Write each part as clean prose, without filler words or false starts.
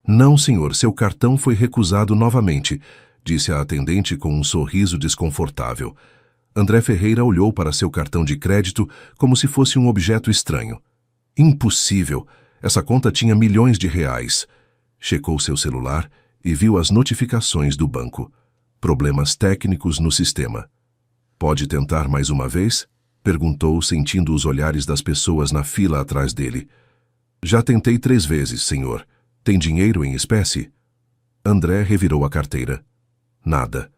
Não, senhor, seu cartão foi recusado novamente, disse a atendente com um sorriso desconfortável. André Ferreira olhou para seu cartão de crédito como se fosse um objeto estranho. Impossível! Essa conta tinha milhões de reais. Checou seu celular e viu as notificações do banco. Problemas técnicos no sistema. Pode tentar mais uma vez? Perguntou, sentindo os olhares das pessoas na fila atrás dele. Já tentei 3 vezes, senhor. Tem dinheiro em espécie? André revirou a carteira. Nada.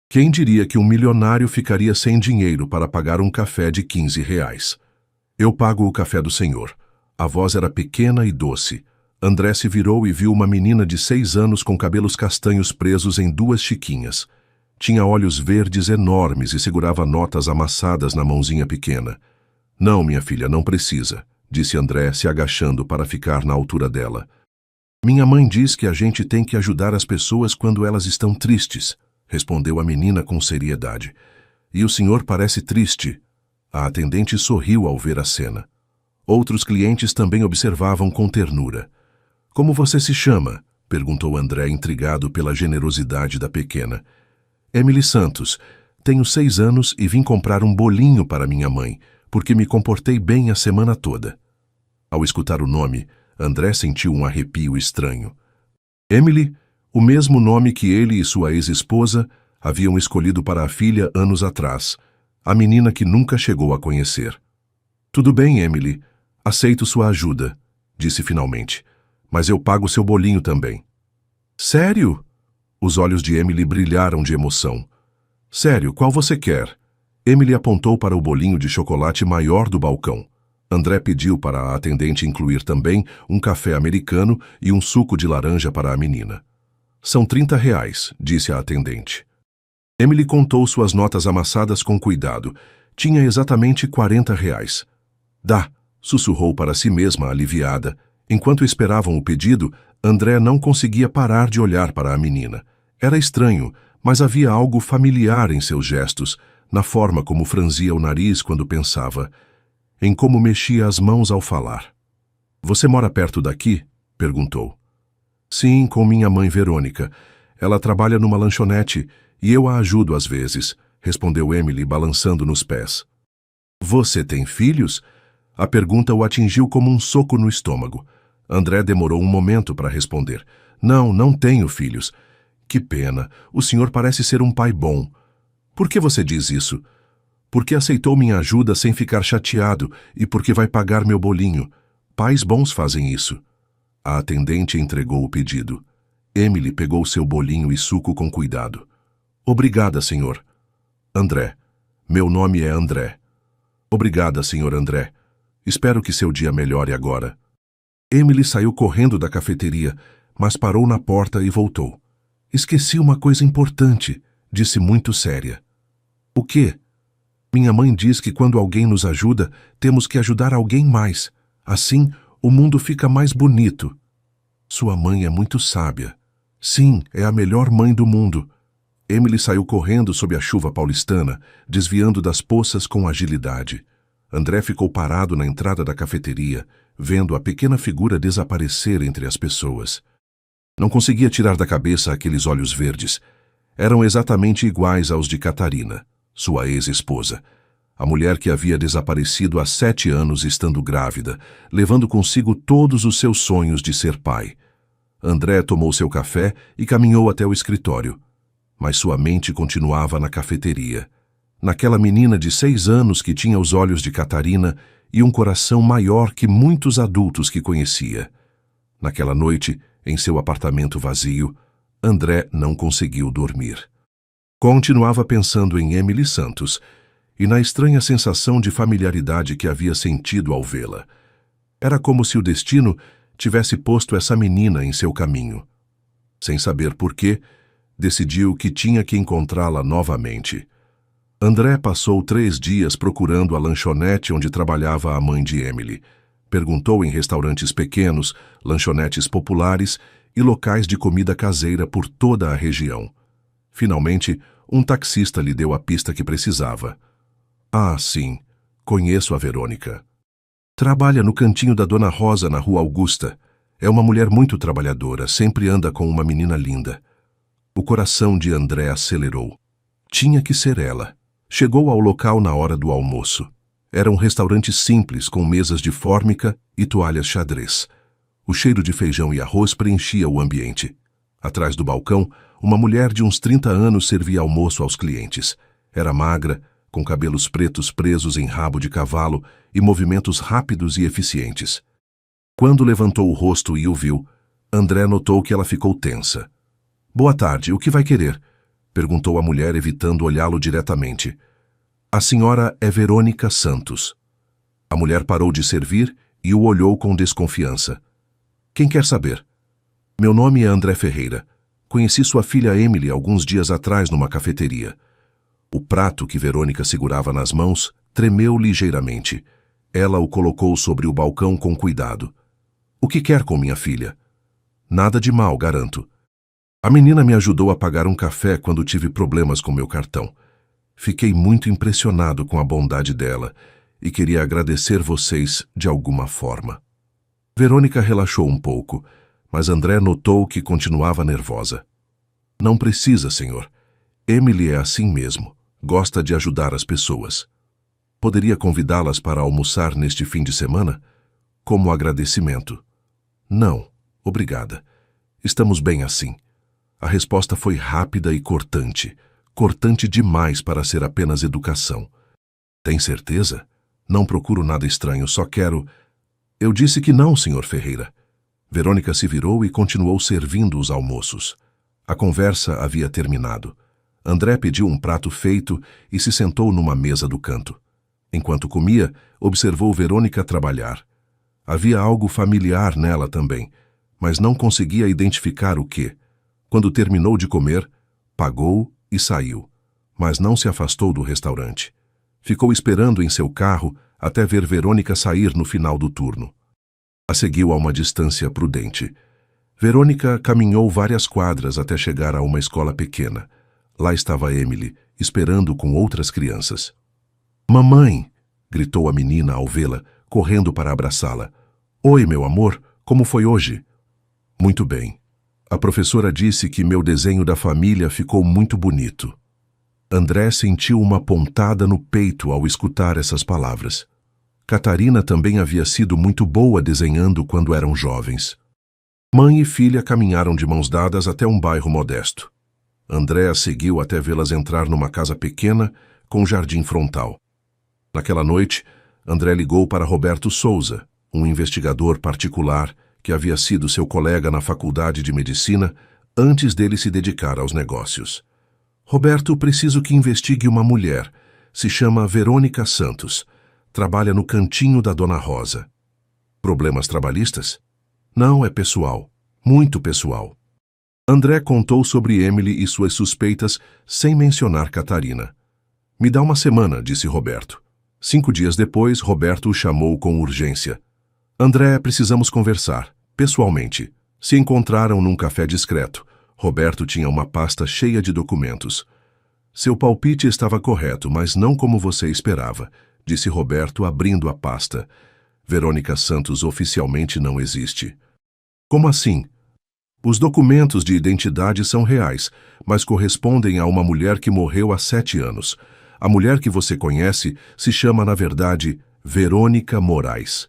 Quem diria que um milionário ficaria sem dinheiro para pagar um café de 15 reais? Eu pago o café do senhor. A voz era pequena e doce. André se virou e viu uma menina de 6 anos com cabelos castanhos presos em 2 chiquinhas. Tinha olhos verdes enormes e segurava notas amassadas na mãozinha pequena. Não, minha filha, não precisa, disse André, se agachando para ficar na altura dela. Minha mãe diz que a gente tem que ajudar as pessoas quando elas estão tristes, respondeu a menina com seriedade. E o senhor parece triste. A atendente sorriu ao ver a cena. Outros clientes também observavam com ternura. Como você se chama? Perguntou André, intrigado pela generosidade da pequena. Emily Santos. Tenho 6 anos e vim comprar um bolinho para minha mãe, porque me comportei bem a semana toda. Ao escutar o nome, André sentiu um arrepio estranho. Emily, o mesmo nome que ele e sua ex-esposa haviam escolhido para a filha anos atrás, a menina que nunca chegou a conhecer. Tudo bem, Emily. Aceito sua ajuda, disse finalmente. Mas eu pago seu bolinho também. Sério? Os olhos de Emily brilharam de emoção. Sério, qual você quer? Emily apontou para o bolinho de chocolate maior do balcão. André pediu para a atendente incluir também um café americano e um suco de laranja para a menina. São 30 reais, disse a atendente. Emily contou suas notas amassadas com cuidado. Tinha exatamente 40 reais. Dá, sussurrou para si mesma, aliviada. Enquanto esperavam o pedido, André não conseguia parar de olhar para a menina. Era estranho, mas havia algo familiar em seus gestos, na forma como franzia o nariz quando pensava, em como mexia as mãos ao falar. Você mora perto daqui? Perguntou. Sim, com minha mãe Verônica. Ela trabalha numa lanchonete e eu a ajudo às vezes, respondeu Emily, balançando nos pés. Você tem filhos? A pergunta o atingiu como um soco no estômago. André demorou um momento para responder. Não, não tenho filhos. Que pena, o senhor parece ser um pai bom. Por que você diz isso? Porque aceitou minha ajuda sem ficar chateado e porque vai pagar meu bolinho. Pais bons fazem isso. A atendente entregou o pedido. Emily pegou seu bolinho e suco com cuidado. Obrigada, senhor. André. Meu nome é André. Obrigada, senhor André. Espero que seu dia melhore agora. Emily saiu correndo da cafeteria, mas parou na porta e voltou. Esqueci uma coisa importante, disse muito séria. O quê? Minha mãe diz que quando alguém nos ajuda, temos que ajudar alguém mais. Assim, o mundo fica mais bonito. Sua mãe é muito sábia. Sim, é a melhor mãe do mundo. Emily saiu correndo sob a chuva paulistana, desviando das poças com agilidade. André ficou parado na entrada da cafeteria, vendo a pequena figura desaparecer entre as pessoas. Não conseguia tirar da cabeça aqueles olhos verdes. Eram exatamente iguais aos de Catarina, sua ex-esposa, a mulher que havia desaparecido há 7 anos estando grávida, levando consigo todos os seus sonhos de ser pai. André tomou seu café e caminhou até o escritório. Mas sua mente continuava na cafeteria. Naquela menina de 6 anos que tinha os olhos de Catarina e um coração maior que muitos adultos que conhecia. Naquela noite, em seu apartamento vazio, André não conseguiu dormir. Continuava pensando em Emily Santos e na estranha sensação de familiaridade que havia sentido ao vê-la. Era como se o destino tivesse posto essa menina em seu caminho. Sem saber por quê, decidiu que tinha que encontrá-la novamente. André passou 3 dias procurando a lanchonete onde trabalhava a mãe de Emily. Perguntou em restaurantes pequenos, lanchonetes populares e locais de comida caseira por toda a região. Finalmente, um taxista lhe deu a pista que precisava. Ah, sim, conheço a Verônica. Trabalha no cantinho da Dona Rosa, na Rua Augusta. É uma mulher muito trabalhadora, sempre anda com uma menina linda. O coração de André acelerou. Tinha que ser ela. Chegou ao local na hora do almoço. Era um restaurante simples, com mesas de fórmica e toalhas xadrez. O cheiro de feijão e arroz preenchia o ambiente. Atrás do balcão, uma mulher de uns 30 anos servia almoço aos clientes. Era magra, com cabelos pretos presos em rabo de cavalo e movimentos rápidos e eficientes. Quando levantou o rosto e o viu, André notou que ela ficou tensa. "Boa tarde, o que vai querer?" perguntou a mulher, evitando olhá-lo diretamente. "A senhora é Verônica Santos." A mulher parou de servir e o olhou com desconfiança. "Quem quer saber?" "Meu nome é André Ferreira. Conheci sua filha Emily alguns dias atrás numa cafeteria." O prato que Verônica segurava nas mãos tremeu ligeiramente. Ela o colocou sobre o balcão com cuidado. "O que quer com minha filha?" "Nada de mal, garanto. A menina me ajudou a pagar um café quando tive problemas com meu cartão. Fiquei muito impressionado com a bondade dela e queria agradecer vocês de alguma forma." Verônica relaxou um pouco, mas André notou que continuava nervosa. "Não precisa, senhor. Emily é assim mesmo. Gosta de ajudar as pessoas. Poderia convidá-las para almoçar neste fim de semana? Como agradecimento." "Não, obrigada. Estamos bem assim." A resposta foi rápida e cortante. Cortante demais para ser apenas educação. "Tem certeza? Não procuro nada estranho, só quero..." "Eu disse que não, senhor Ferreira." Verônica se virou e continuou servindo os almoços. A conversa havia terminado. André pediu um prato feito e se sentou numa mesa do canto. Enquanto comia, observou Verônica trabalhar. Havia algo familiar nela também, mas não conseguia identificar o quê. Quando terminou de comer, pagou e saiu, mas não se afastou do restaurante. Ficou esperando em seu carro até ver Verônica sair no final do turno. A seguiu a uma distância prudente. Verônica caminhou várias quadras até chegar a uma escola pequena. Lá estava Emily, esperando com outras crianças. "Mamãe!" gritou a menina ao vê-la, correndo para abraçá-la. "Oi, meu amor, como foi hoje?" "Muito bem. A professora disse que meu desenho da família ficou muito bonito." André sentiu uma pontada no peito ao escutar essas palavras. Catarina também havia sido muito boa desenhando quando eram jovens. Mãe e filha caminharam de mãos dadas até um bairro modesto. André a seguiu até vê-las entrar numa casa pequena com jardim frontal. Naquela noite, André ligou para Roberto Souza, um investigador particular que havia sido seu colega na faculdade de medicina antes dele se dedicar aos negócios. "Roberto, preciso que investigue uma mulher. Se chama Verônica Santos. Trabalha no cantinho da Dona Rosa." "Problemas trabalhistas?" "Não, é pessoal. Muito pessoal." André contou sobre Emily e suas suspeitas sem mencionar Catarina. "Me dá uma semana", disse Roberto. 5 dias depois, Roberto o chamou com urgência. "André, precisamos conversar, pessoalmente." Se encontraram num café discreto. Roberto tinha uma pasta cheia de documentos. "Seu palpite estava correto, mas não como você esperava", disse Roberto, abrindo a pasta. "Verônica Santos oficialmente não existe." "Como assim?" "Os documentos de identidade são reais, mas correspondem a uma mulher que morreu há 7 anos. A mulher que você conhece se chama, na verdade, Verônica Moraes."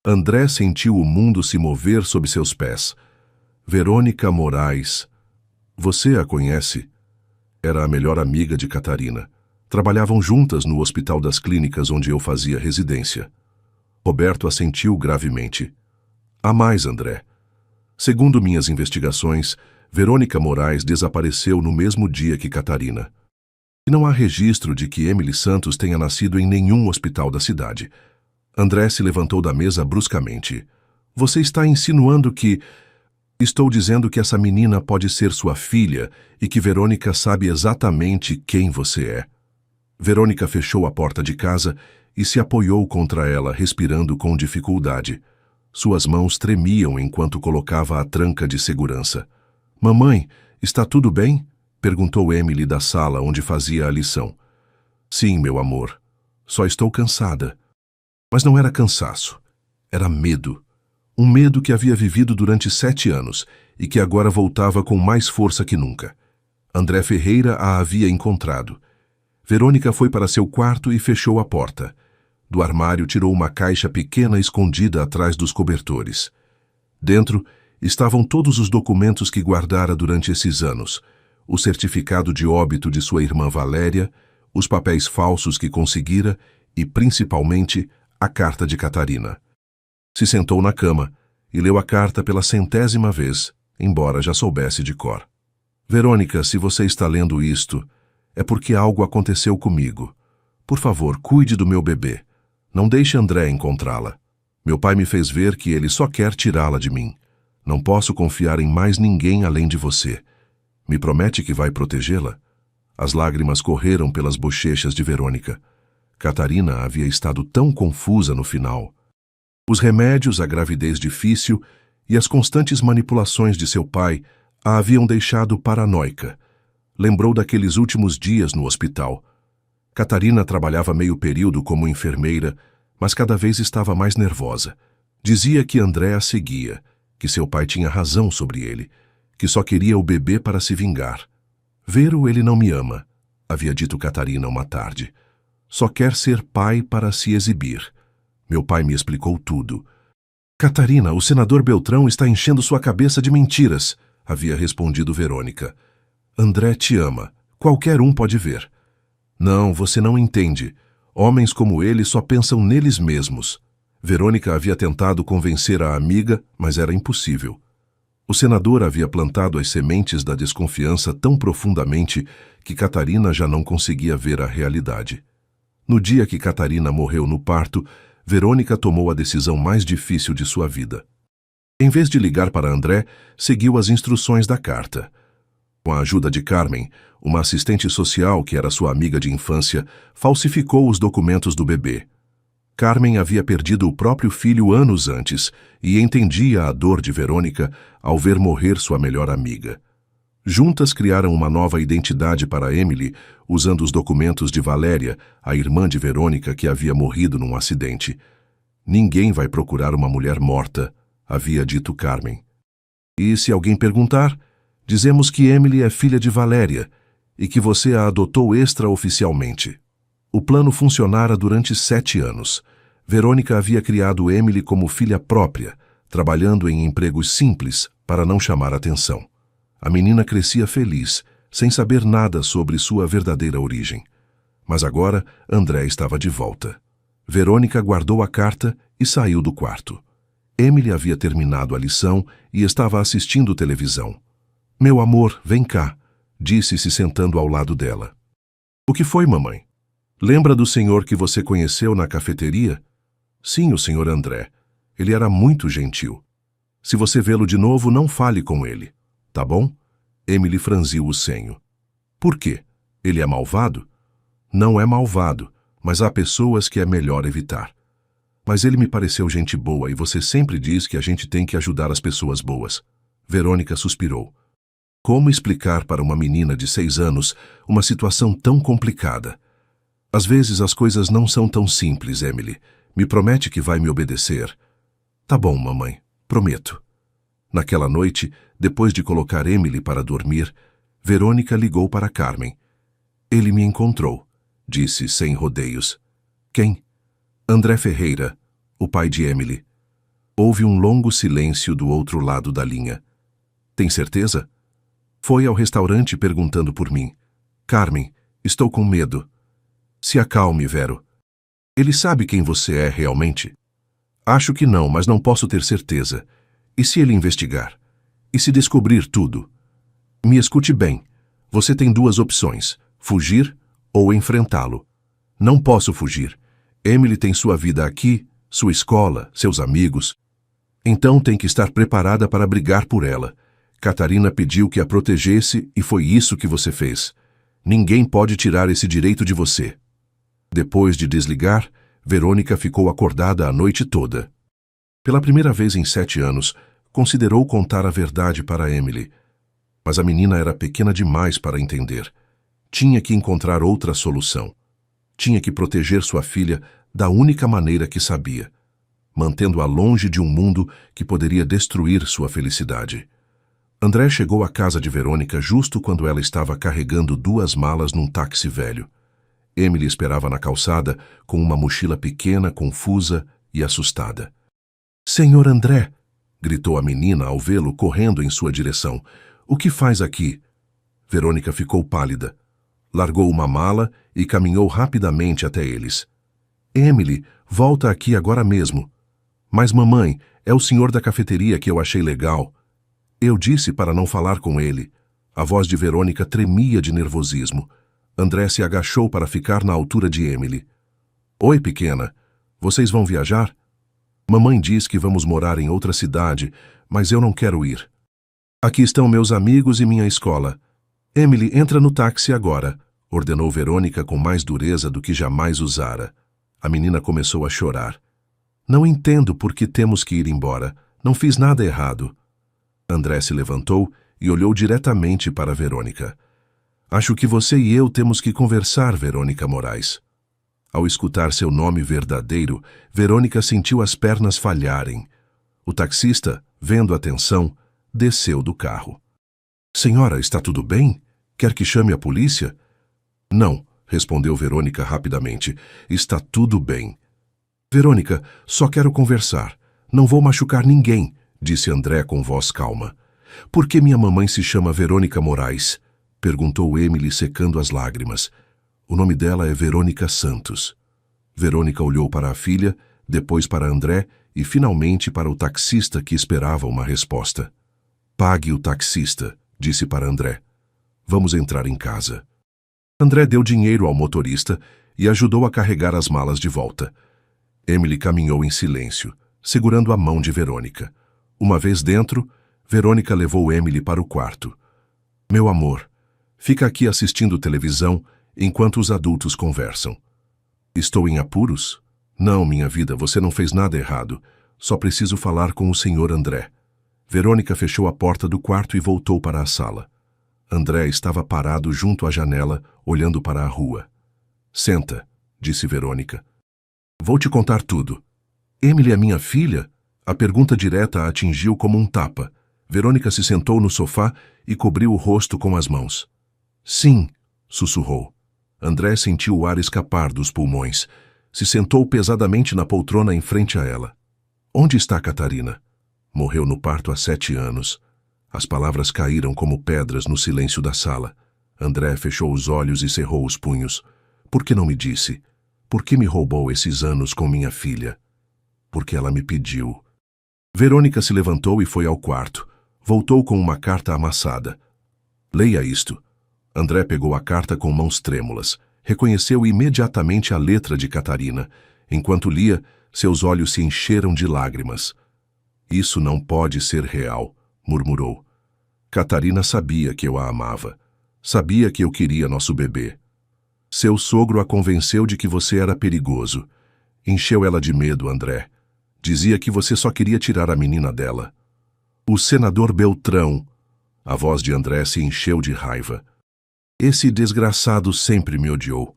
André sentiu o mundo se mover sob seus pés. "Verônica Moraes. Você a conhece?" Era a melhor amiga de Catarina. Trabalhavam juntas no Hospital das Clínicas onde eu fazia residência. Roberto assentiu gravemente. "Há mais, André. Segundo minhas investigações, Verônica Moraes desapareceu no mesmo dia que Catarina. E não há registro de que Emily Santos tenha nascido em nenhum hospital da cidade." André se levantou da mesa bruscamente. "Você está insinuando que..." "Estou dizendo que essa menina pode ser sua filha e que Verônica sabe exatamente quem você é." Verônica fechou a porta de casa e se apoiou contra ela, respirando com dificuldade. Suas mãos tremiam enquanto colocava a tranca de segurança. "Mamãe, está tudo bem?" perguntou Emily da sala onde fazia a lição. "Sim, meu amor. Só estou cansada." Mas não era cansaço. Era medo. Um medo que havia vivido durante 7 anos e que agora voltava com mais força que nunca. André Ferreira a havia encontrado. Verônica foi para seu quarto e fechou a porta. Do armário tirou uma caixa pequena escondida atrás dos cobertores. Dentro estavam todos os documentos que guardara durante esses anos: o certificado de óbito de sua irmã Valéria, os papéis falsos que conseguira e, principalmente, a carta de Catarina. Se sentou na cama e leu a carta pela 100ª vez, embora já soubesse de cor. Verônica, se você está lendo isto, é porque algo aconteceu comigo. Por favor, cuide do meu bebê. Não deixe André encontrá-la. Meu pai me fez ver que ele só quer tirá-la de mim. Não posso confiar em mais ninguém além de você. Me promete que vai protegê-la? As lágrimas correram pelas bochechas de Verônica. Catarina havia estado tão confusa no final. Os remédios, a gravidez difícil e as constantes manipulações de seu pai a haviam deixado paranoica. Lembrou daqueles últimos dias no hospital. Catarina trabalhava meio período como enfermeira, mas cada vez estava mais nervosa. Dizia que André a seguia, que seu pai tinha razão sobre ele, que só queria o bebê para se vingar. Vero, ele não me ama, havia dito Catarina uma tarde. Só quer ser pai para se exibir. Meu pai me explicou tudo. Catarina, o senador Beltrão está enchendo sua cabeça de mentiras, havia respondido Verônica. André te ama. Qualquer um pode ver. Não, você não entende. Homens como ele só pensam neles mesmos. Verônica havia tentado convencer a amiga, mas era impossível. O senador havia plantado as sementes da desconfiança tão profundamente que Catarina já não conseguia ver a realidade. No dia que Catarina morreu no parto, Verônica tomou a decisão mais difícil de sua vida. Em vez de ligar para André, seguiu as instruções da carta. Com a ajuda de Carmen, uma assistente social que era sua amiga de infância, falsificou os documentos do bebê. Carmen havia perdido o próprio filho anos antes e entendia a dor de Verônica ao ver morrer sua melhor amiga. Juntas criaram uma nova identidade para Emily, usando os documentos de Valéria, a irmã de Verônica que havia morrido num acidente. Ninguém vai procurar uma mulher morta, havia dito Carmen. E se alguém perguntar, dizemos que Emily é filha de Valéria e que você a adotou extraoficialmente. O plano funcionara durante 7 anos. Verônica havia criado Emily como filha própria, trabalhando em empregos simples para não chamar atenção. A menina crescia feliz, sem saber nada sobre sua verdadeira origem. Mas agora André estava de volta. Verônica guardou a carta e saiu do quarto. Emily havia terminado a lição e estava assistindo televisão. Meu amor, vem cá, disse se sentando ao lado dela. O que foi, mamãe? Lembra do senhor que você conheceu na cafeteria? Sim, o senhor André. Ele era muito gentil. Se você vê-lo de novo, não fale com ele. Tá bom? Emily franziu o senho. Por quê? Ele é malvado? Não é malvado, mas há pessoas que é melhor evitar. Mas ele me pareceu gente boa e você sempre diz que a gente tem que ajudar as pessoas boas. Verônica suspirou. Como explicar para uma menina de 6 anos uma situação tão complicada? Às vezes as coisas não são tão simples, Emily. Me promete que vai me obedecer? Tá bom, mamãe. Prometo. Naquela noite, depois de colocar Emily para dormir, Verônica ligou para Carmen. Ele me encontrou, disse sem rodeios. Quem? André Ferreira, o pai de Emily. Houve um longo silêncio do outro lado da linha. Tem certeza? Foi ao restaurante perguntando por mim. Carmen, estou com medo. Se acalme, Vero. Ele sabe quem você é realmente? Acho que não, mas não posso ter certeza. E se ele investigar? E se descobrir tudo? Me escute bem. Você tem 2 opções: fugir ou enfrentá-lo. Não posso fugir. Emily tem sua vida aqui, sua escola, seus amigos. Então tem que estar preparada para brigar por ela. Catarina pediu que a protegesse e foi isso que você fez. Ninguém pode tirar esse direito de você. Depois de desligar, Verônica ficou acordada a noite toda. Pela primeira vez em 7 anos, considerou contar a verdade para Emily. Mas a menina era pequena demais para entender. Tinha que encontrar outra solução. Tinha que proteger sua filha da única maneira que sabia. mantendo-a longe de um mundo que poderia destruir sua felicidade. André chegou à casa de Verônica justo quando ela estava carregando 2 malas num táxi velho. Emily esperava na calçada com uma mochila pequena, confusa e assustada. "Senhor André!" gritou a menina ao vê-lo correndo em sua direção. "O que faz aqui?" Verônica ficou pálida. Largou uma mala e caminhou rapidamente até eles. "Emily, volta aqui agora mesmo." "Mas mamãe, é o senhor da cafeteria que eu achei legal." "Eu disse para não falar com ele." A voz de Verônica tremia de nervosismo. André se agachou para ficar na altura de Emily. "Oi, pequena. Vocês vão viajar?" "Mamãe diz que vamos morar em outra cidade, mas eu não quero ir." "Aqui estão meus amigos e minha escola." "Emily, entra no táxi agora", ordenou Verônica com mais dureza do que jamais usara. A menina começou a chorar. "Não entendo por que temos que ir embora. Não fiz nada errado." André se levantou e olhou diretamente para Verônica. "Acho que você e eu temos que conversar, Verônica Moraes." Ao escutar seu nome verdadeiro, Verônica sentiu as pernas falharem. O taxista, vendo a tensão, desceu do carro. "Senhora, está tudo bem? Quer que chame a polícia?" "Não", respondeu Verônica rapidamente. "Está tudo bem." "Verônica, só quero conversar. Não vou machucar ninguém", disse André com voz calma. "Por que minha mamãe se chama Verônica Moraes?" perguntou Emily secando as lágrimas. "O nome dela é Verônica Santos." Verônica olhou para a filha, depois para André e finalmente para o taxista que esperava uma resposta. "Pague o taxista", disse para André. "Vamos entrar em casa." André deu dinheiro ao motorista e ajudou a carregar as malas de volta. Emily caminhou em silêncio, segurando a mão de Verônica. Uma vez dentro, Verônica levou Emily para o quarto. "Meu amor, fica aqui assistindo televisão enquanto os adultos conversam." "Estou em apuros?" "Não, minha vida, você não fez nada errado. Só preciso falar com o senhor André." Verônica fechou a porta do quarto e voltou para a sala. André estava parado junto à janela, olhando para a rua. "Senta", disse Verônica. "Vou te contar tudo." "Emily é minha filha?" A pergunta direta a atingiu como um tapa. Verônica se sentou no sofá e cobriu o rosto com as mãos. "Sim", sussurrou. André sentiu o ar escapar dos pulmões. Se sentou pesadamente na poltrona em frente a ela. "Onde está Catarina?" "Morreu no parto há 7 anos." As palavras caíram como pedras no silêncio da sala. André fechou os olhos e cerrou os punhos. "Por que não me disse? Por que me roubou esses anos com minha filha?" "Porque ela me pediu." Verônica se levantou e foi ao quarto. Voltou com uma carta amassada. "Leia isto." André pegou a carta com mãos trêmulas. Reconheceu imediatamente a letra de Catarina. Enquanto lia, seus olhos se encheram de lágrimas. "Isso não pode ser real", murmurou. "Catarina sabia que eu a amava. Sabia que eu queria nosso bebê. Seu sogro a convenceu de que você era perigoso. Encheu ela de medo, André. Dizia que você só queria tirar a menina dela." "O senador Beltrão." A voz de André se encheu de raiva. "Esse desgraçado sempre me odiou."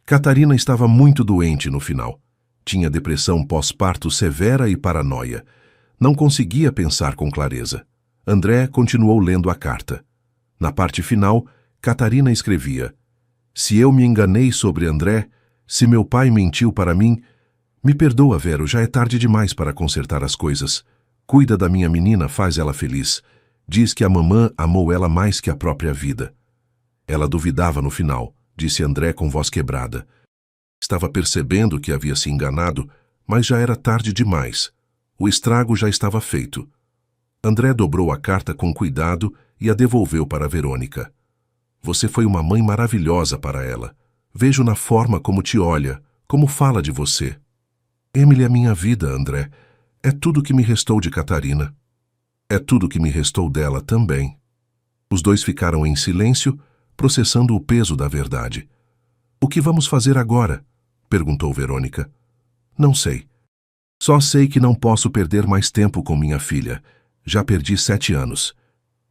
Catarina estava muito doente no final. Tinha depressão pós-parto severa e paranoia. Não conseguia pensar com clareza. André continuou lendo a carta. Na parte final, Catarina escrevia: "Se eu me enganei sobre André, se meu pai mentiu para mim, me perdoa, Vero, já é tarde demais para consertar as coisas. Cuida da minha menina, faz ela feliz. Diz que a mamã amou ela mais que a própria vida." Ela duvidava no final, disse André com voz quebrada. Estava percebendo que havia se enganado, mas já era tarde demais. O estrago já estava feito. André dobrou a carta com cuidado e a devolveu para Verônica. "Você foi uma mãe maravilhosa para ela. Vejo na forma como te olha, como fala de você." "Emily é minha vida, André. É tudo que me restou de Catarina. É tudo que me restou dela também." Os dois ficaram em silêncio, processando o peso da verdade. "O que vamos fazer agora?" perguntou Verônica. "Não sei. Só sei que não posso perder mais tempo com minha filha. Já perdi 7 anos.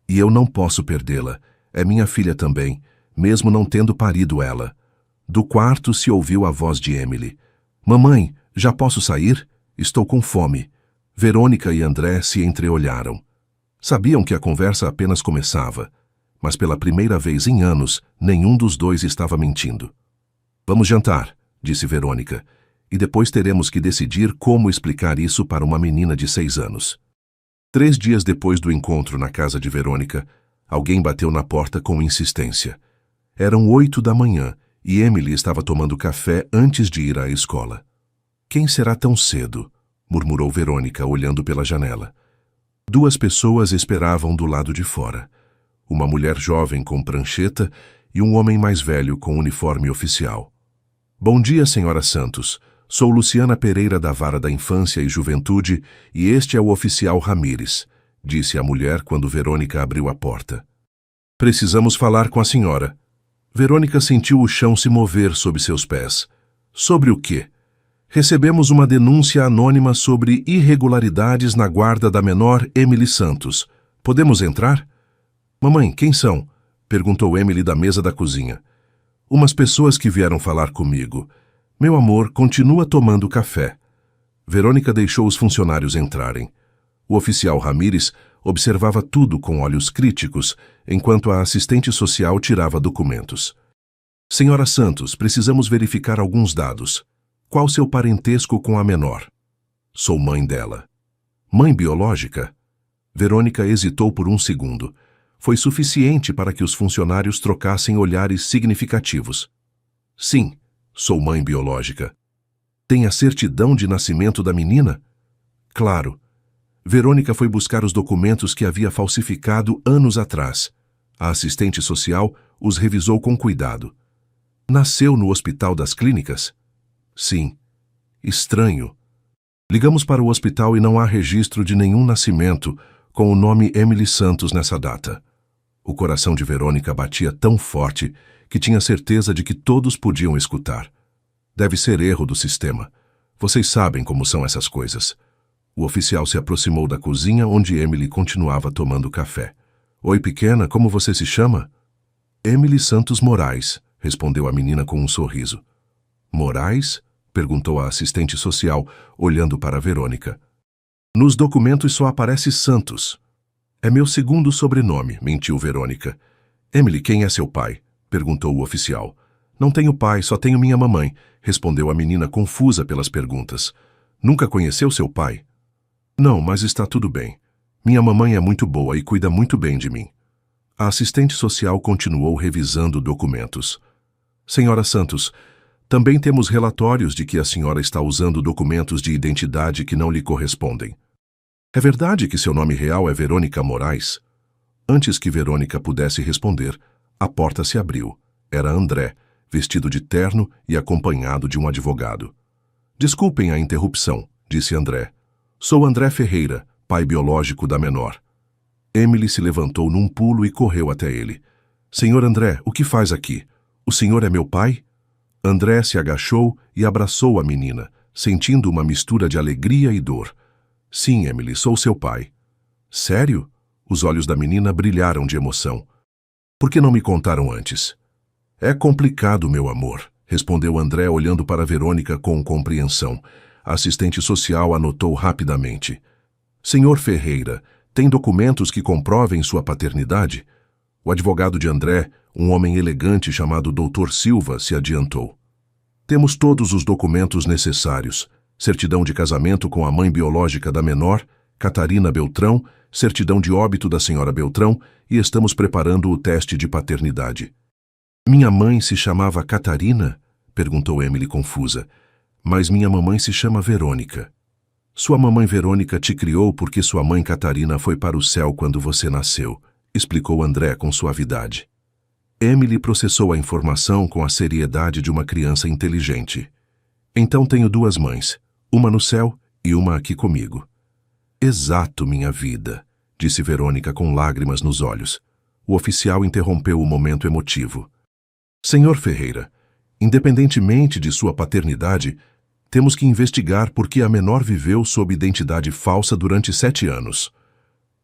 E eu não posso perdê-la. É minha filha também, mesmo não tendo parido ela." Do quarto se ouviu a voz de Emily. "Mamãe, já posso sair?" Estou com fome. Verônica e André se entreolharam. Sabiam que a conversa apenas começava, mas pela primeira vez em anos, nenhum dos dois estava mentindo. Vamos jantar, disse Verônica, e depois teremos que decidir como explicar isso para uma menina de 6 anos. 3 dias depois do encontro na casa de Verônica, alguém bateu na porta com insistência. Eram 8 da manhã e Emily estava tomando café antes de ir à escola. Quem será tão cedo? Murmurou Verônica, olhando pela janela. 2 pessoas esperavam do lado de fora. Uma mulher jovem com prancheta e um homem mais velho com uniforme oficial. Bom dia, senhora Santos. Sou Luciana Pereira da Vara da Infância e Juventude e este é o oficial Ramírez, disse a mulher quando Verônica abriu a porta. Precisamos falar com a senhora. Verônica sentiu o chão se mover sob seus pés. Sobre o quê? Recebemos uma denúncia anônima sobre irregularidades na guarda da menor Emily Santos. Podemos entrar? Mamãe, quem são? Perguntou Emily da mesa da cozinha. Umas pessoas que vieram falar comigo. Meu amor, continua tomando café. Verônica deixou os funcionários entrarem. O oficial Ramírez observava tudo com olhos críticos, enquanto a assistente social tirava documentos. Senhora Santos, precisamos verificar alguns dados. Qual seu parentesco com a menor? Sou mãe dela. Mãe biológica? Verônica hesitou por um segundo. Foi suficiente para que os funcionários trocassem olhares significativos. Sim, sou mãe biológica. Tem a certidão de nascimento da menina? Claro. Verônica foi buscar os documentos que havia falsificado anos atrás. A assistente social os revisou com cuidado. Nasceu no Hospital das Clínicas? Sim. Estranho. Ligamos para o hospital e não há registro de nenhum nascimento com o nome Emily Santos nessa data. O coração de Verônica batia tão forte que tinha certeza de que todos podiam escutar. Deve ser erro do sistema. Vocês sabem como são essas coisas. O oficial se aproximou da cozinha onde Emily continuava tomando café. Oi, pequena, como você se chama? Emily Santos Moraes, respondeu a menina com um sorriso. Moraes? Perguntou a assistente social, olhando para Verônica. Nos documentos só aparece Santos. É meu segundo sobrenome, mentiu Verônica. Emily, quem é seu pai? Perguntou o oficial. Não tenho pai, só tenho minha mamãe, respondeu a menina confusa pelas perguntas. Nunca conheceu seu pai? Não, mas está tudo bem. Minha mamãe é muito boa e cuida muito bem de mim. A assistente social continuou revisando documentos. Senhora Santos, também temos relatórios de que a senhora está usando documentos de identidade que não lhe correspondem. É verdade que seu nome real é Verônica Moraes? Antes que Verônica pudesse responder, a porta se abriu. Era André, vestido de terno e acompanhado de um advogado. Desculpem a interrupção, disse André. Sou André Ferreira, pai biológico da menor. Emily se levantou num pulo e correu até ele. Senhor André, o que faz aqui? O senhor é meu pai? André se agachou e abraçou a menina, sentindo uma mistura de alegria e dor. Sim, Emily, sou seu pai. Sério? Os olhos da menina brilharam de emoção. Por que não me contaram antes? É complicado, meu amor, respondeu André olhando para Verônica com compreensão. A assistente social anotou rapidamente. Senhor Ferreira, tem documentos que comprovem sua paternidade? O advogado de André, um homem elegante chamado Dr. Silva, se adiantou. Temos todos os documentos necessários. Certidão de casamento com a mãe biológica da menor, Catarina Beltrão, certidão de óbito da senhora Beltrão e estamos preparando o teste de paternidade. Minha mãe se chamava Catarina? Perguntou Emily confusa. Mas minha mamãe se chama Verônica. Sua mamãe Verônica te criou porque sua mãe Catarina foi para o céu quando você nasceu, explicou André com suavidade. Emily processou a informação com a seriedade de uma criança inteligente. Então tenho 2 mães, uma no céu e uma aqui comigo. Exato, minha vida, disse Verônica com lágrimas nos olhos. O oficial interrompeu o momento emotivo. Senhor Ferreira, independentemente de sua paternidade, temos que investigar por que a menor viveu sob identidade falsa durante 7 anos.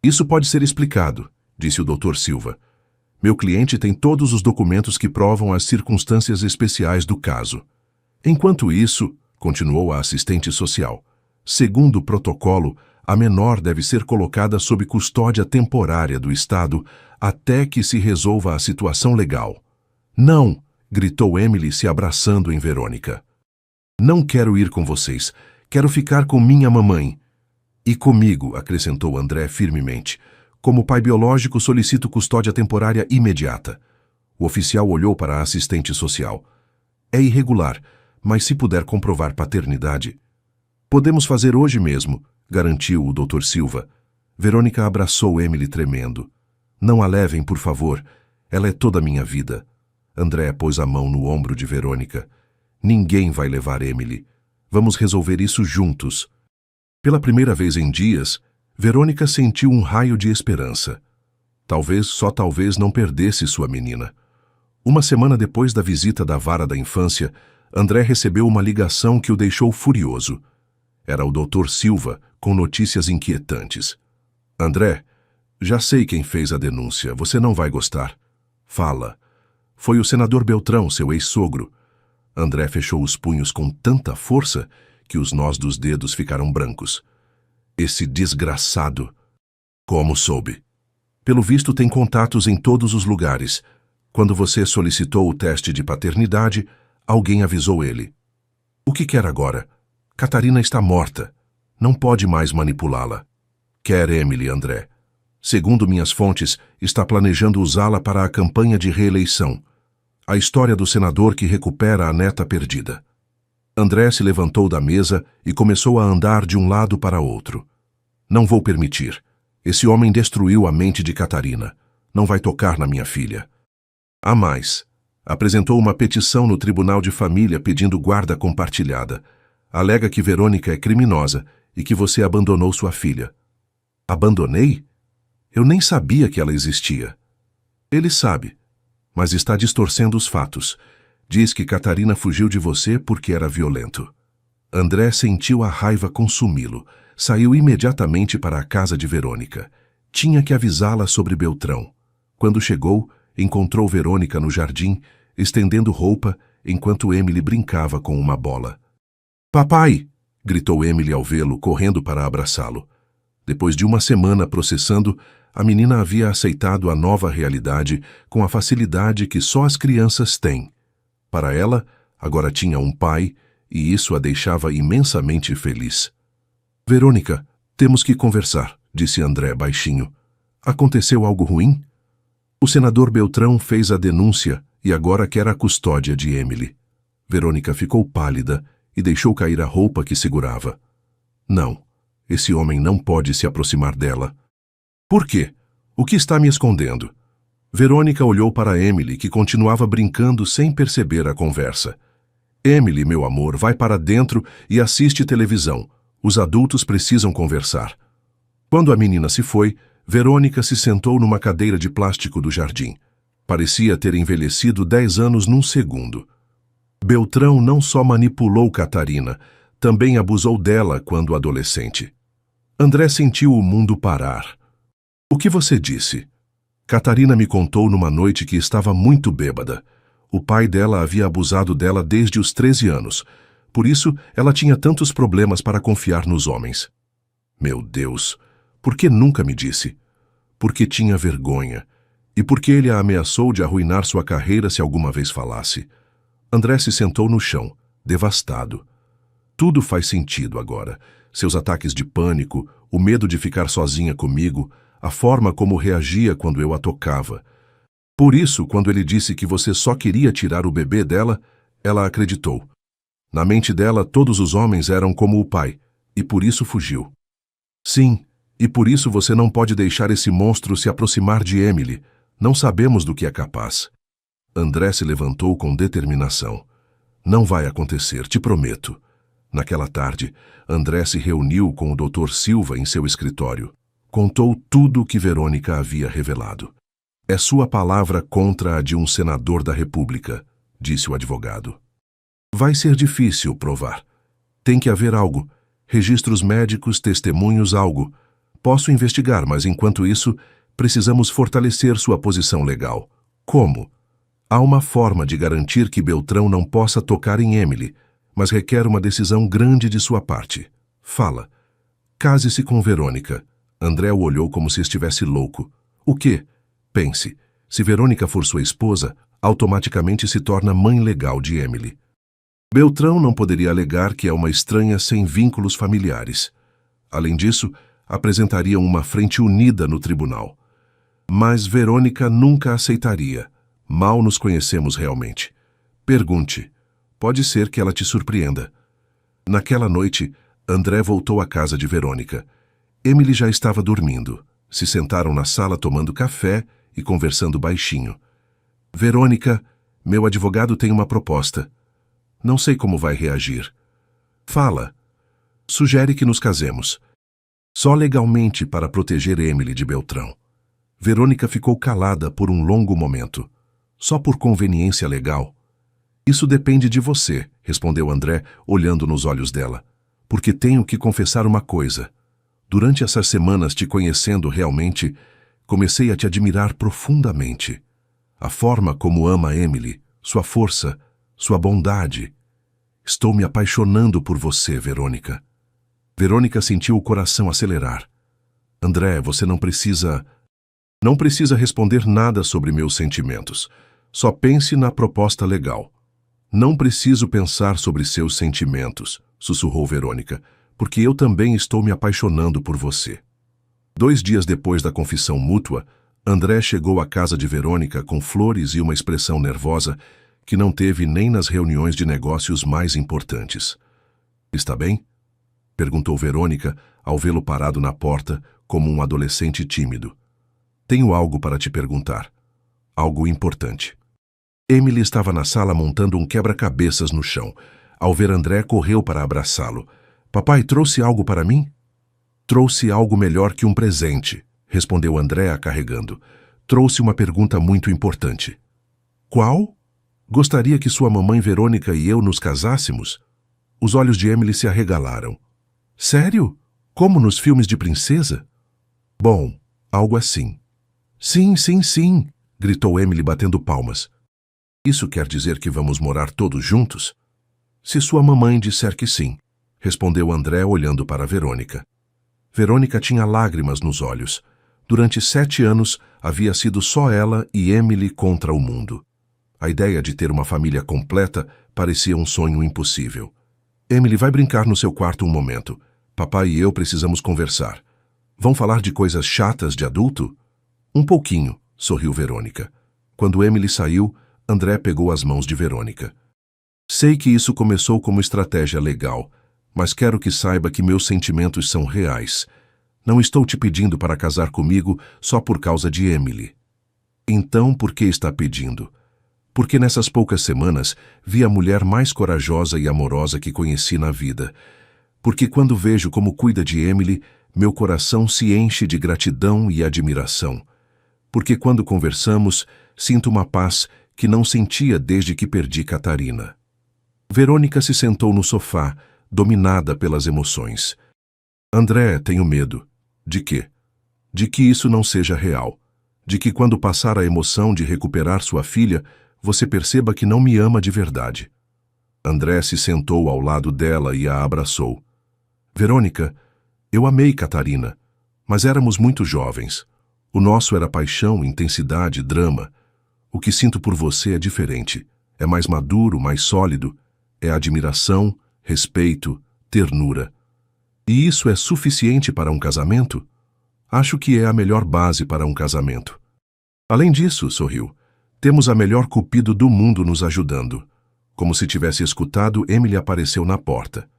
Isso pode ser explicado, disse o Dr. Silva. Meu cliente tem todos os documentos que provam as circunstâncias especiais do caso. Enquanto isso, continuou a assistente social, Segundo o protocolo, a menor deve ser colocada sob custódia temporária do Estado até que se resolva a situação legal. Não! Gritou Emily, se abraçando em Verônica. Não quero ir com vocês. Quero ficar com minha mamãe. E comigo, acrescentou André firmemente. Como pai biológico, solicito custódia temporária imediata. O oficial olhou para a assistente social. É irregular, mas se puder comprovar paternidade... Podemos fazer hoje mesmo, garantiu o Dr. Silva. Verônica abraçou Emily tremendo. Não a levem, por favor. Ela é toda a minha vida. André pôs a mão no ombro de Verônica. Ninguém vai levar Emily. Vamos resolver isso juntos. Pela primeira vez em dias, Verônica sentiu um raio de esperança. Talvez, só talvez, não perdesse sua menina. Uma semana depois da visita da vara da infância, André recebeu uma ligação que o deixou furioso. Era o Dr. Silva, com notícias inquietantes. André, já sei quem fez a denúncia, você não vai gostar. Fala. Foi o senador Beltrão, seu ex-sogro. André fechou os punhos com tanta força que os nós dos dedos ficaram brancos. Esse desgraçado. Como soube? Pelo visto tem contatos em todos os lugares. Quando você solicitou o teste de paternidade, alguém avisou ele. O que quer agora? Catarina está morta. Não pode mais manipulá-la. Quer Emily, André. Segundo minhas fontes, está planejando usá-la para a campanha de reeleição. A história do senador que recupera a neta perdida. André se levantou da mesa e começou a andar de um lado para outro. Não vou permitir. Esse homem destruiu a mente de Catarina. Não vai tocar na minha filha. Há mais. Apresentou uma petição no Tribunal de Família pedindo guarda compartilhada. Alega que Verônica é criminosa e que você abandonou sua filha. Abandonei? Eu nem sabia que ela existia. Ele sabe, mas está distorcendo os fatos. Diz que Catarina fugiu de você porque era violento. André sentiu a raiva consumi-lo. Saiu imediatamente para a casa de Verônica. Tinha que avisá-la sobre Beltrão. Quando chegou, encontrou Verônica no jardim, estendendo roupa, enquanto Emily brincava com uma bola. Papai! Gritou Emily ao vê-lo, correndo para abraçá-lo. Depois de uma semana processando, a menina havia aceitado a nova realidade com a facilidade que só as crianças têm. Para ela, agora tinha um pai, e isso a deixava imensamente feliz. Verônica, temos que conversar, disse André baixinho. Aconteceu algo ruim? O senador Beltrão fez a denúncia e agora quer a custódia de Emily. Verônica ficou pálida e deixou cair a roupa que segurava. Não, esse homem não pode se aproximar dela. Por quê? O que está me escondendo? Verônica olhou para Emily, que continuava brincando sem perceber a conversa. Emily, meu amor, vai para dentro e assiste televisão. Os adultos precisam conversar. Quando a menina se foi, Verônica se sentou numa cadeira de plástico do jardim. Parecia ter envelhecido 10 anos num segundo. Beltrão não só manipulou Catarina, também abusou dela quando adolescente. André sentiu o mundo parar. O que você disse? Catarina me contou numa noite que estava muito bêbada. O pai dela havia abusado dela desde os 13 anos. Por isso, ela tinha tantos problemas para confiar nos homens. Meu Deus, por que nunca me disse? Porque tinha vergonha. E porque ele a ameaçou de arruinar sua carreira se alguma vez falasse. André se sentou no chão, devastado. Tudo faz sentido agora. Seus ataques de pânico, o medo de ficar sozinha comigo, a forma como reagia quando eu a tocava. Por isso, quando ele disse que você só queria tirar o bebê dela, ela acreditou. Na mente dela, todos os homens eram como o pai, e por isso fugiu. Sim, e por isso você não pode deixar esse monstro se aproximar de Emily. Não sabemos do que é capaz. André se levantou com determinação. Não vai acontecer, te prometo. Naquela tarde, André se reuniu com o Dr. Silva em seu escritório. Contou tudo o que Verônica havia revelado. É sua palavra contra a de um senador da República, disse o advogado. Vai ser difícil provar. Tem que haver algo. Registros médicos, testemunhos, algo. Posso investigar, mas enquanto isso, precisamos fortalecer sua posição legal. Como? Há uma forma de garantir que Beltrão não possa tocar em Emily, mas requer uma decisão grande de sua parte. Fala. Case-se com Verônica. André o olhou como se estivesse louco. O quê? Pense. Se Verônica for sua esposa, automaticamente se torna mãe legal de Emily. Beltrão não poderia alegar que é uma estranha sem vínculos familiares. Além disso, apresentariam uma frente unida no tribunal. Mas Verônica nunca aceitaria. Mal nos conhecemos realmente. Pergunte. Pode ser que ela te surpreenda. Naquela noite, André voltou à casa de Verônica. Emily já estava dormindo. Se sentaram na sala tomando café e conversando baixinho. Verônica, meu advogado tem uma proposta. Não sei como vai reagir. Fala. Sugere que nos casemos. Só legalmente para proteger Emily de Beltrão. Verônica ficou calada por um longo momento. Só por conveniência legal. Isso depende de você, respondeu André, olhando nos olhos dela. Porque tenho que confessar uma coisa. Durante essas semanas te conhecendo realmente, comecei a te admirar profundamente. A forma como ama Emily, sua força, sua bondade. Estou me apaixonando por você, Verônica. Verônica sentiu o coração acelerar. André, você não precisa responder nada sobre meus sentimentos. Só pense na proposta legal. Não preciso pensar sobre seus sentimentos, sussurrou Verônica, porque eu também estou me apaixonando por você. 2 dias depois da confissão mútua, André chegou à casa de Verônica com flores e uma expressão nervosa que não teve nem nas reuniões de negócios mais importantes. Está bem? Perguntou Verônica ao vê-lo parado na porta como um adolescente tímido. Tenho algo para te perguntar. Algo importante. Emily estava na sala montando um quebra-cabeças no chão. Ao ver André, correu para abraçá-lo. Papai, trouxe algo para mim? Trouxe algo melhor que um presente, respondeu André, carregando. Trouxe uma pergunta muito importante. Qual? Gostaria que sua mamãe Verônica e eu nos casássemos? Os olhos de Emily se arregalaram. Sério? Como nos filmes de princesa? Bom, algo assim. Sim, sim, sim, gritou Emily batendo palmas. Isso quer dizer que vamos morar todos juntos? Se sua mamãe disser que sim, respondeu André olhando para Verônica. Verônica tinha lágrimas nos olhos. Durante 7 anos, havia sido só ela e Emily contra o mundo. A ideia de ter uma família completa parecia um sonho impossível. Emily, vai brincar no seu quarto um momento. Papai e eu precisamos conversar. Vão falar de coisas chatas de adulto? Um pouquinho, sorriu Verônica. Quando Emily saiu, André pegou as mãos de Verônica. Sei que isso começou como estratégia legal, mas quero que saiba que meus sentimentos são reais. Não estou te pedindo para casar comigo só por causa de Emily. Então, por que está pedindo? Porque nessas poucas semanas vi a mulher mais corajosa e amorosa que conheci na vida. Porque quando vejo como cuida de Emily, meu coração se enche de gratidão e admiração. Porque quando conversamos, sinto uma paz que não sentia desde que perdi Catarina. Verônica se sentou no sofá, dominada pelas emoções. André, tenho medo. De quê? De que isso não seja real. De que quando passar a emoção de recuperar sua filha, você perceba que não me ama de verdade. André se sentou ao lado dela e a abraçou. Verônica, eu amei Catarina, mas éramos muito jovens. O nosso era paixão, intensidade, drama. O que sinto por você é diferente. É mais maduro, mais sólido. É admiração, respeito, ternura. E isso é suficiente para um casamento? Acho que é a melhor base para um casamento. Além disso, sorriu, temos a melhor cupido do mundo nos ajudando. Como se tivesse escutado, Emily apareceu na porta.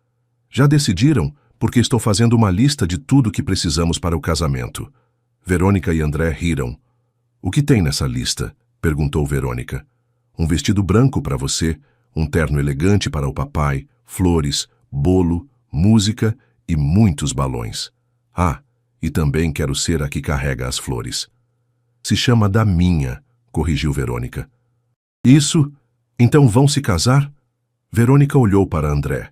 Já decidiram? Porque estou fazendo uma lista de tudo que precisamos para o casamento. Verônica e André riram. O que tem nessa lista? Perguntou Verônica. Um vestido branco para você, um terno elegante para o papai, flores, bolo, música e muitos balões. Ah, e também quero ser a que carrega as flores. Se chama Daminha, corrigiu Verônica. Isso? Então vão se casar? Verônica olhou para André.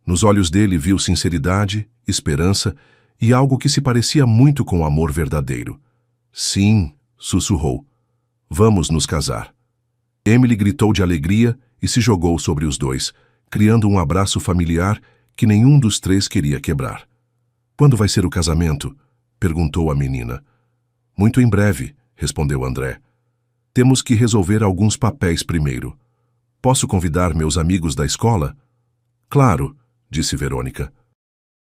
Nos olhos dele viu sinceridade, esperança e algo que se parecia muito com o amor verdadeiro. Sim, sussurrou. Vamos nos casar. Emily gritou de alegria e se jogou sobre os dois, criando um abraço familiar que nenhum dos três queria quebrar. Quando vai ser o casamento? Perguntou a menina. Muito em breve, respondeu André. Temos que resolver alguns papéis primeiro. Posso convidar meus amigos da escola? Claro, disse Verônica.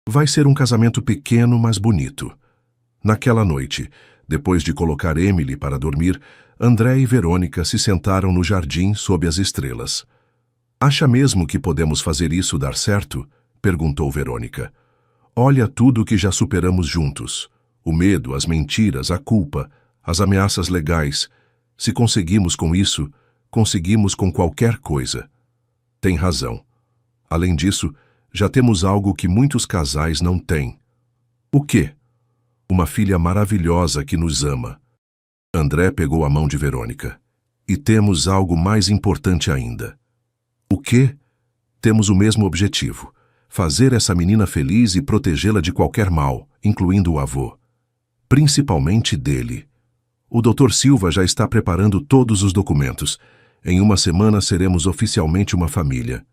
Vai ser um casamento pequeno, mas bonito. Naquela noite, depois de colocar Emily para dormir, André e Verônica se sentaram no jardim sob as estrelas. Acha mesmo que podemos fazer isso dar certo? Perguntou Verônica. Olha tudo o que já superamos juntos. O medo, as mentiras, a culpa, as ameaças legais. Se conseguimos com isso, conseguimos com qualquer coisa. Tem razão. Além disso, já temos algo que muitos casais não têm. O quê? Uma filha maravilhosa que nos ama. André pegou a mão de Verônica. E temos algo mais importante ainda. O quê? Temos o mesmo objetivo. Fazer essa menina feliz e protegê-la de qualquer mal, incluindo o avô. Principalmente dele. O Dr. Silva já está preparando todos os documentos. Em uma semana seremos oficialmente uma família.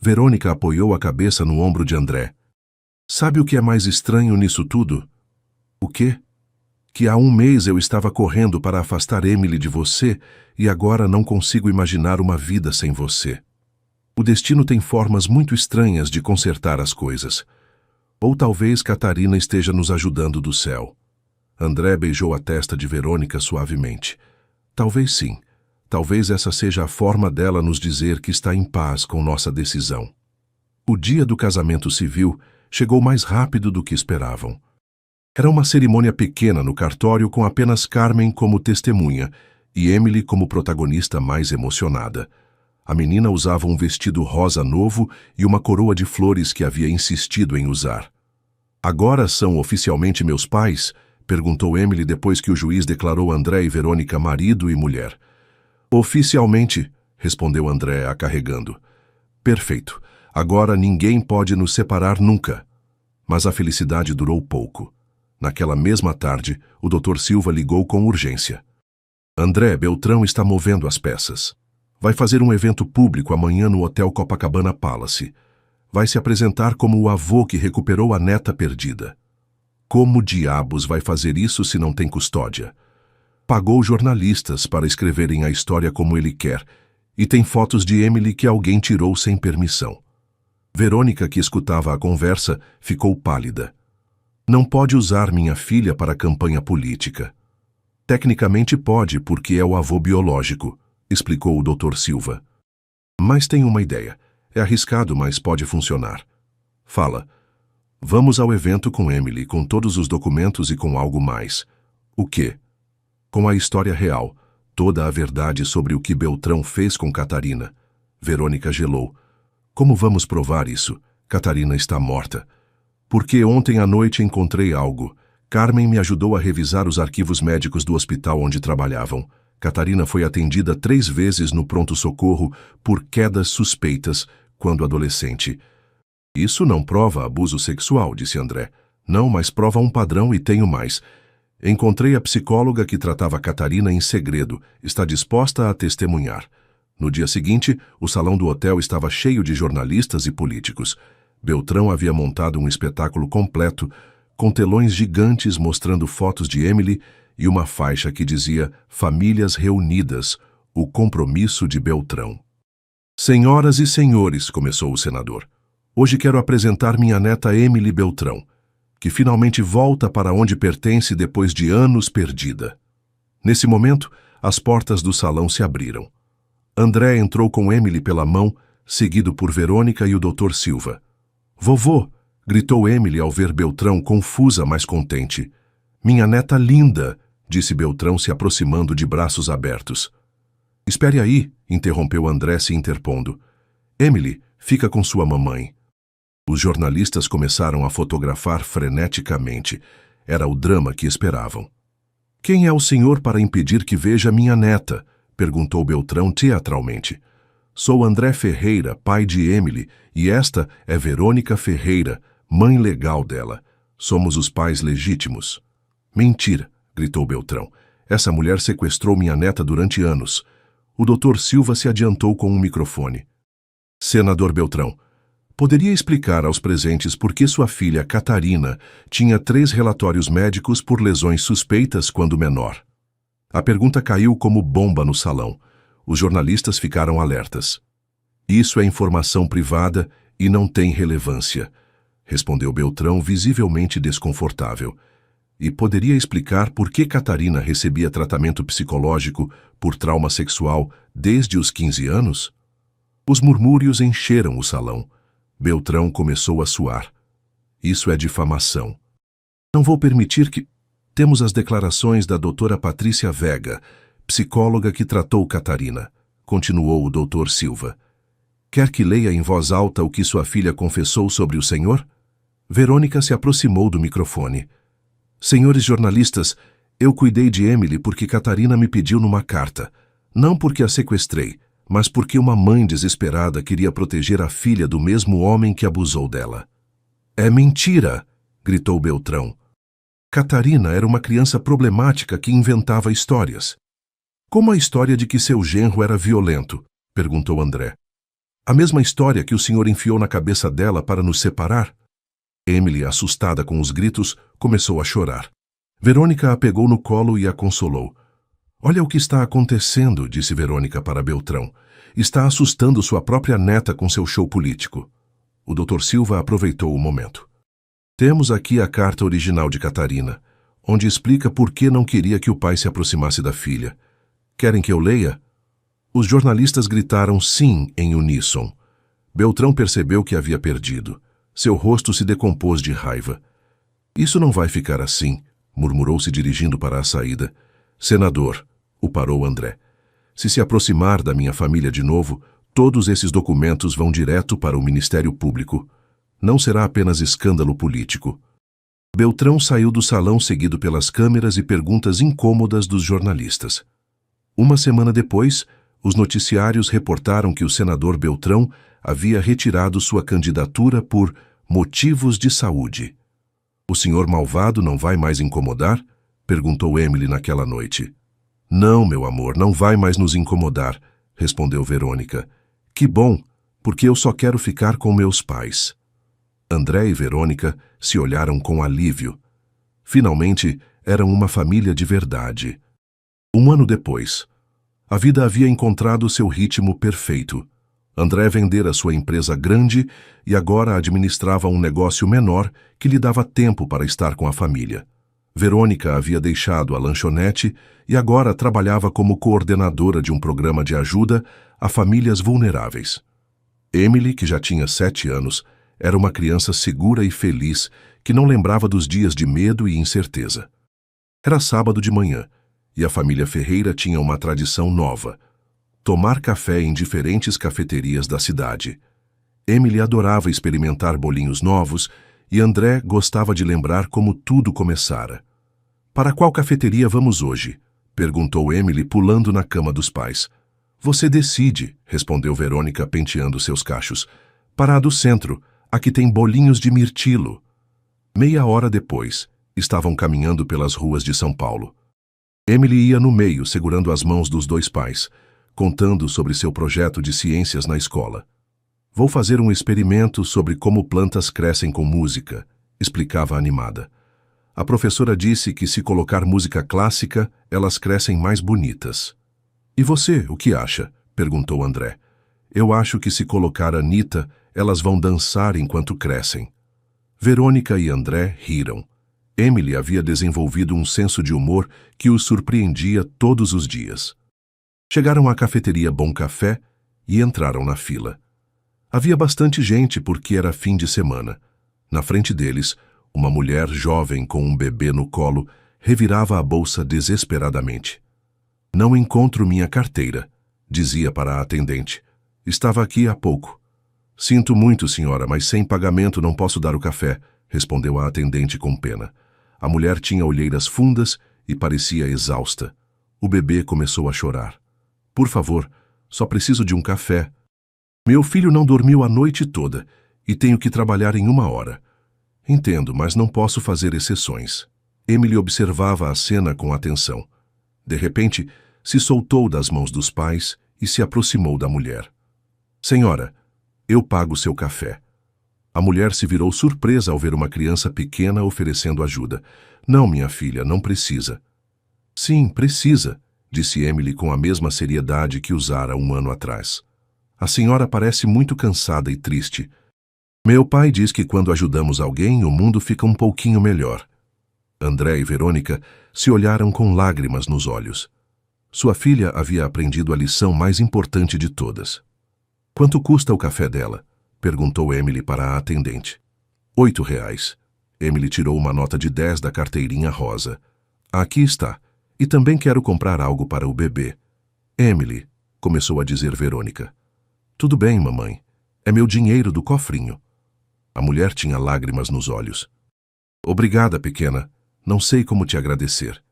Verônica apoiou a cabeça no ombro de André. Sabe o que é mais estranho nisso tudo? O quê? Que há um mês eu estava correndo para afastar Emily de você e agora não consigo imaginar uma vida sem você. O destino tem formas muito estranhas de consertar as coisas. Ou talvez Catarina esteja nos ajudando do céu. André beijou a testa de Verônica suavemente. Talvez sim. Talvez essa seja a forma dela nos dizer que está em paz com nossa decisão. O dia do casamento civil chegou mais rápido do que esperavam. Era uma cerimônia pequena no cartório com apenas Carmen como testemunha e Emily como protagonista mais emocionada. A menina usava um vestido rosa novo e uma coroa de flores que havia insistido em usar. Agora são oficialmente meus pais? Perguntou Emily depois que o juiz declarou André e Verônica marido e mulher. Oficialmente, respondeu André, a carregando. Perfeito. Agora ninguém pode nos separar nunca. Mas a felicidade durou pouco. Naquela mesma tarde, o Dr. Silva ligou com urgência. André, Beltrão está movendo as peças. Vai fazer um evento público amanhã no Hotel Copacabana Palace. Vai se apresentar como o avô que recuperou a neta perdida. Como diabos vai fazer isso se não tem custódia? Pagou jornalistas para escreverem a história como ele quer, e tem fotos de Emily que alguém tirou sem permissão. Verônica, que escutava a conversa, ficou pálida. Não pode usar minha filha para campanha política. Tecnicamente pode, porque é o avô biológico, explicou o Dr. Silva. Mas tem uma ideia. É arriscado, mas pode funcionar. Fala. Vamos ao evento com Emily, com todos os documentos e com algo mais. O quê? Com a história real, toda a verdade sobre o que Beltrão fez com Catarina. Verônica gelou. Como vamos provar isso? Catarina está morta. Porque ontem à noite encontrei algo. Carmen me ajudou a revisar os arquivos médicos do hospital onde trabalhavam. Catarina foi atendida 3 vezes no pronto-socorro por quedas suspeitas quando adolescente. Isso não prova abuso sexual, disse André. Não, mas prova um padrão e tenho mais. Encontrei a psicóloga que tratava Catarina em segredo. Está disposta a testemunhar. No dia seguinte, o salão do hotel estava cheio de jornalistas e políticos. Beltrão havia montado um espetáculo completo, com telões gigantes mostrando fotos de Emily e uma faixa que dizia Famílias Reunidas, o compromisso de Beltrão. Senhoras e senhores, começou o senador, hoje quero apresentar minha neta Emily Beltrão, que finalmente volta para onde pertence depois de anos perdida. Nesse momento, as portas do salão se abriram. André entrou com Emily pela mão, seguido por Verônica e o Dr. Silva. Vovô! Gritou Emily ao ver Beltrão confusa, mas contente. Minha neta linda! Disse Beltrão se aproximando de braços abertos. Espere aí! Interrompeu André se interpondo. Emily, fica com sua mamãe. Os jornalistas começaram a fotografar freneticamente. Era o drama que esperavam. Quem é o senhor para impedir que veja minha neta? Perguntou Beltrão teatralmente. Sou André Ferreira, pai de Emily, e esta é Verônica Ferreira, mãe legal dela. Somos os pais legítimos. Mentira, gritou Beltrão. Essa mulher sequestrou minha neta durante anos. O Dr. Silva se adiantou com um microfone. Senador Beltrão, Poderia explicar aos presentes por que sua filha, Catarina, tinha 3 relatórios médicos por lesões suspeitas quando menor. A pergunta caiu como bomba no salão. Os jornalistas ficaram alertas. Isso é informação privada e não tem relevância, respondeu Beltrão, visivelmente desconfortável. E poderia explicar por que Catarina recebia tratamento psicológico por trauma sexual desde os 15 anos? Os murmúrios encheram o salão. Beltrão começou a suar. Isso é difamação. Não vou permitir que... Temos as declarações da doutora Patrícia Vega, psicóloga que tratou Catarina, continuou o doutor Silva. Quer que leia em voz alta o que sua filha confessou sobre o senhor? Verônica se aproximou do microfone. Senhores jornalistas, eu cuidei de Emily porque Catarina me pediu numa carta. Não porque a sequestrei, mas porque uma mãe desesperada queria proteger a filha do mesmo homem que abusou dela. É mentira! Gritou Beltrão. Catarina era uma criança problemática que inventava histórias. Como a história de que seu genro era violento? Perguntou André. A mesma história que o senhor enfiou na cabeça dela para nos separar? Emily, assustada com os gritos, começou a chorar. Verônica a pegou no colo e a consolou. Olha o que está acontecendo, disse Verônica para Beltrão. Está assustando sua própria neta com seu show político. O Dr. Silva aproveitou o momento. Temos aqui a carta original de Catarina, onde explica por que não queria que o pai se aproximasse da filha. Querem que eu leia? Os jornalistas gritaram sim em uníssono. Beltrão percebeu que havia perdido. Seu rosto se decompôs de raiva. Isso não vai ficar assim, murmurou se dirigindo para a saída. Senador, o parou André. Se aproximar da minha família de novo, todos esses documentos vão direto para o Ministério Público. Não será apenas escândalo político. Beltrão saiu do salão seguido pelas câmeras e perguntas incômodas dos jornalistas. Uma semana depois, os noticiários reportaram que o senador Beltrão havia retirado sua candidatura por motivos de saúde. O senhor malvado não vai mais incomodar? Perguntou Emily naquela noite. Não, meu amor, não vai mais nos incomodar, respondeu Verônica. Que bom, porque eu só quero ficar com meus pais. André e Verônica se olharam com alívio. Finalmente, eram uma família de verdade. Um ano depois, a vida havia encontrado seu ritmo perfeito. André vendera sua empresa grande e agora administrava um negócio menor que lhe dava tempo para estar com a família. Verônica havia deixado a lanchonete e agora trabalhava como coordenadora de um programa de ajuda a famílias vulneráveis. Emily, que já tinha 7 anos, era uma criança segura e feliz que não lembrava dos dias de medo e incerteza. Era sábado de manhã e a família Ferreira tinha uma tradição nova: tomar café em diferentes cafeterias da cidade. Emily adorava experimentar bolinhos novos e André gostava de lembrar como tudo começara. Para qual cafeteria vamos hoje? Perguntou Emily, pulando na cama dos pais. Você decide, respondeu Verônica, penteando seus cachos. Para a do centro, aqui tem bolinhos de mirtilo. Meia hora depois, estavam caminhando pelas ruas de São Paulo. Emily ia no meio, segurando as mãos dos 2 pais, contando sobre seu projeto de ciências na escola. Vou fazer um experimento sobre como plantas crescem com música, explicava animada. A professora disse que se colocar música clássica, elas crescem mais bonitas. E você, o que acha? Perguntou André. Eu acho que se colocar Anitta, elas vão dançar enquanto crescem. Verônica e André riram. Emily havia desenvolvido um senso de humor que os surpreendia todos os dias. Chegaram à cafeteria Bom Café e entraram na fila. Havia bastante gente porque era fim de semana. Na frente deles, uma mulher jovem com um bebê no colo revirava a bolsa desesperadamente. Não encontro minha carteira, dizia para a atendente. Estava aqui há pouco. Sinto muito, senhora, mas sem pagamento não posso dar o café, respondeu a atendente com pena. A mulher tinha olheiras fundas e parecia exausta. O bebê começou a chorar. Por favor, só preciso de um café. Meu filho não dormiu a noite toda e tenho que trabalhar em 1 hora. Entendo, mas não posso fazer exceções. Emily observava a cena com atenção. De repente, se soltou das mãos dos pais e se aproximou da mulher. Senhora, eu pago seu café. A mulher se virou surpresa ao ver uma criança pequena oferecendo ajuda. Não, minha filha, não precisa. Sim, precisa, disse Emily com a mesma seriedade que usara um ano atrás. A senhora parece muito cansada e triste. Meu pai diz que quando ajudamos alguém, o mundo fica um pouquinho melhor. André e Verônica se olharam com lágrimas nos olhos. Sua filha havia aprendido a lição mais importante de todas. Quanto custa o café dela? Perguntou Emily para a atendente. R$ 8. Emily tirou uma nota de 10 da carteirinha rosa. Aqui está. E também quero comprar algo para o bebê. Emily, começou a dizer Verônica. Tudo bem, mamãe. É meu dinheiro do cofrinho. A mulher tinha lágrimas nos olhos. Obrigada, pequena. Não sei como te agradecer.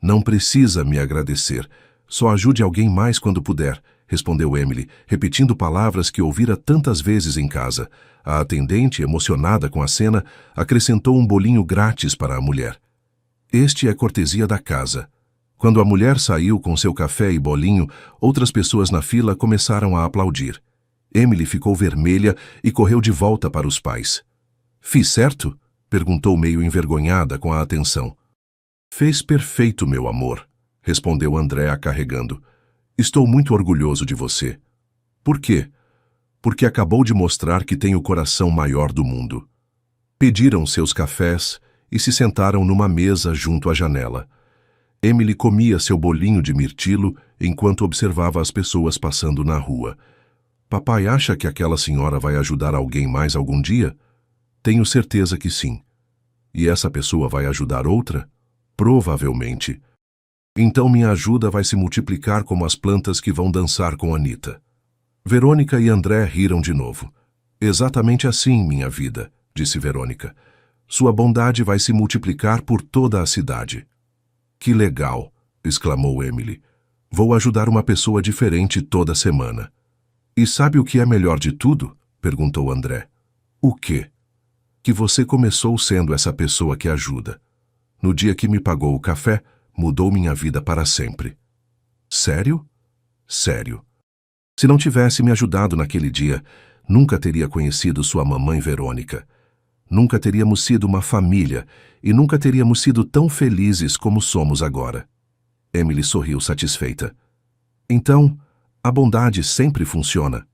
Não precisa me agradecer. Só ajude alguém mais quando puder, respondeu Emily, repetindo palavras que ouvira tantas vezes em casa. A atendente, emocionada com a cena, acrescentou um bolinho grátis para a mulher. Este é cortesia da casa. Quando a mulher saiu com seu café e bolinho, outras pessoas na fila começaram a aplaudir. Emily ficou vermelha e correu de volta para os pais. Fiz certo? Perguntou meio envergonhada com a atenção. Fez perfeito, meu amor, respondeu André a carregando. Estou muito orgulhoso de você. Por quê? Porque acabou de mostrar que tem o coração maior do mundo. Pediram seus cafés e se sentaram numa mesa junto à janela. Emily comia seu bolinho de mirtilo enquanto observava as pessoas passando na rua. Papai acha que aquela senhora vai ajudar alguém mais algum dia? Tenho certeza que sim. E essa pessoa vai ajudar outra? Provavelmente. Então minha ajuda vai se multiplicar como as plantas que vão dançar com Anita. Verônica e André riram de novo. Exatamente assim, minha vida, disse Verônica. Sua bondade vai se multiplicar por toda a cidade. Que legal, exclamou Emily. Vou ajudar uma pessoa diferente toda semana. E sabe o que é melhor de tudo? Perguntou André. O quê? Que você começou sendo essa pessoa que ajuda. No dia que me pagou o café, mudou minha vida para sempre. Sério? Sério. Se não tivesse me ajudado naquele dia, nunca teria conhecido sua mamãe Verônica. Nunca teríamos sido uma família e nunca teríamos sido tão felizes como somos agora. Emily sorriu satisfeita. Então, a bondade sempre funciona.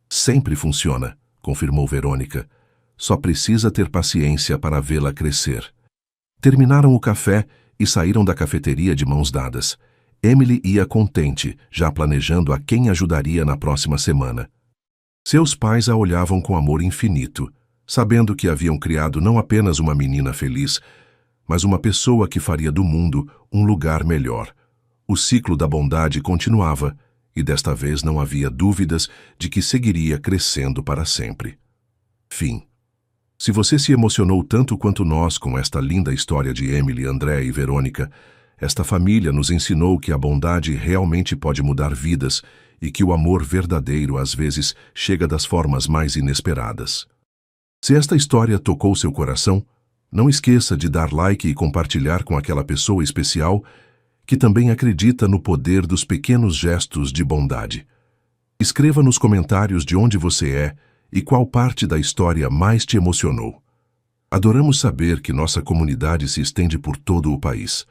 Sempre funciona, confirmou Verônica. Só precisa ter paciência para vê-la crescer. Terminaram o café e saíram da cafeteria de mãos dadas. Emily ia contente, já planejando a quem ajudaria na próxima semana. Seus pais a olhavam com amor infinito, sabendo que haviam criado não apenas uma menina feliz, mas uma pessoa que faria do mundo um lugar melhor. O ciclo da bondade continuava, e desta vez não havia dúvidas de que seguiria crescendo para sempre. Fim. Se você se emocionou tanto quanto nós com esta linda história de Emily, André e Verônica, esta família nos ensinou que a bondade realmente pode mudar vidas e que o amor verdadeiro às vezes chega das formas mais inesperadas. Se esta história tocou seu coração, não esqueça de dar like e compartilhar com aquela pessoa especial que também acredita no poder dos pequenos gestos de bondade. Escreva nos comentários de onde você é e qual parte da história mais te emocionou. Adoramos saber que nossa comunidade se estende por todo o país.